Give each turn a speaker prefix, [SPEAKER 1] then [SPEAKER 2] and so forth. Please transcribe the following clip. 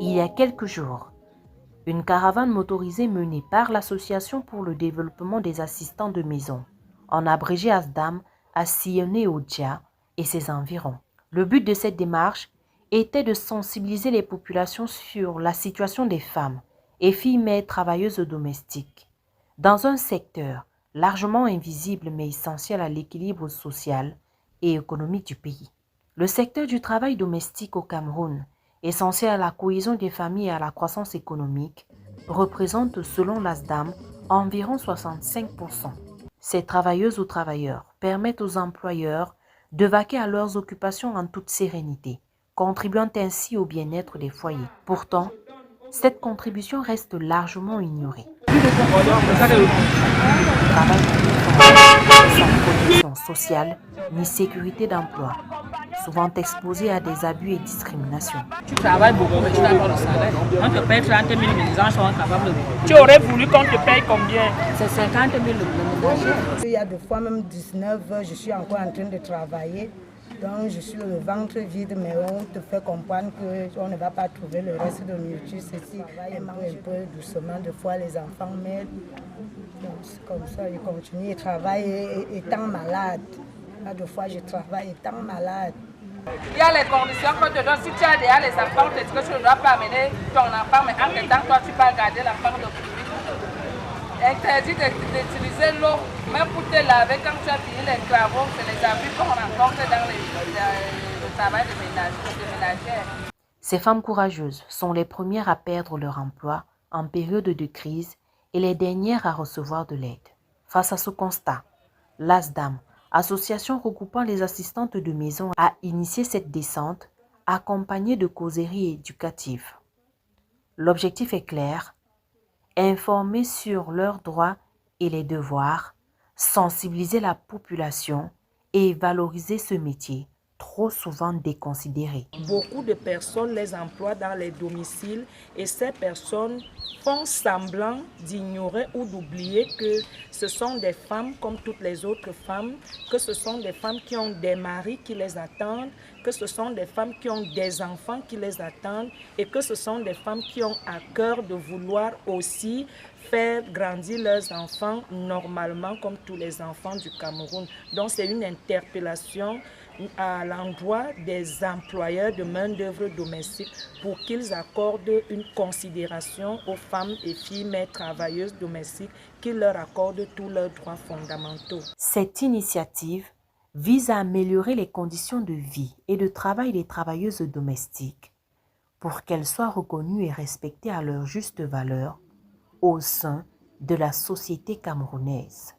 [SPEAKER 1] Il y a quelques jours, une caravane motorisée menée par l'Association pour le développement des assistants de maison, en abrégé ASDAM, a sillonné Oudja et ses environs. Le but de cette démarche était de sensibiliser les populations sur la situation des femmes et filles-mères travailleuses domestiques, dans un secteur largement invisible mais essentiel à l'équilibre social et économique du pays. Le secteur du travail domestique au Cameroun, essentiel à la cohésion des familles et à la croissance économique, représente selon l'ASDAM environ 65%. Ces travailleuses ou travailleurs permettent aux employeurs de vaquer à leurs occupations en toute sérénité, contribuant ainsi au bien-être des foyers. Pourtant, cette contribution reste largement ignorée. Travail sans protection sociale ni sécurité d'emploi, souvent exposés à des abus et discriminations.
[SPEAKER 2] Tu travailles beaucoup, mais tu n'as pas le salaire. On te paye 30 000, mais les gens sont incapables de vivre. Tu aurais voulu qu'on te paye combien? C'est 50 000 le ménager.
[SPEAKER 3] Il y a des fois même 19 heures, je suis encore en train de travailler. Donc je suis le ventre vide, mais on te fait comprendre qu'on ne va pas trouver le reste de nourriture. Ceci, un peu doucement, des fois les enfants m'aident. Donc c'est comme ça, je continue, je travaille étant malade. Là, des fois je travaille étant malade.
[SPEAKER 2] Il y a les conditions qu'on te donne. Si tu as déjà les enfants, on te dit que tu ne dois pas amener ton enfant, mais en même temps, toi, tu peux garder l'enfant de public. Interdit d'utiliser l'eau, même pour te laver quand tu as fini les travaux, c'est les abus qu'on rencontre dans le travail de ménagère.
[SPEAKER 1] Ces femmes courageuses sont les premières à perdre leur emploi en période de crise et les dernières à recevoir de l'aide. Face à ce constat, l'ASDAM, association regroupant les assistantes de maison, a initié cette descente accompagnée de causeries éducatives. L'objectif est clair: informer sur leurs droits et les devoirs, sensibiliser la population et valoriser ce métier trop souvent déconsidéré.
[SPEAKER 2] Beaucoup de personnes les emploient dans les domiciles et ces personnes font semblant d'ignorer ou d'oublier que ce sont des femmes comme toutes les autres femmes, que ce sont des femmes qui ont des maris qui les attendent, que ce sont des femmes qui ont des enfants qui les attendent et que ce sont des femmes qui ont à cœur de vouloir aussi faire grandir leurs enfants normalement comme tous les enfants du Cameroun. Donc c'est une interpellation à l'endroit des employeurs de main-d'œuvre domestique pour qu'ils accordent une considération aux femmes et filles mères travailleuses domestiques, qu'ils leur accordent tous leurs droits fondamentaux.
[SPEAKER 1] Cette initiative vise à améliorer les conditions de vie et de travail des travailleuses domestiques pour qu'elles soient reconnues et respectées à leur juste valeur au sein de la société camerounaise.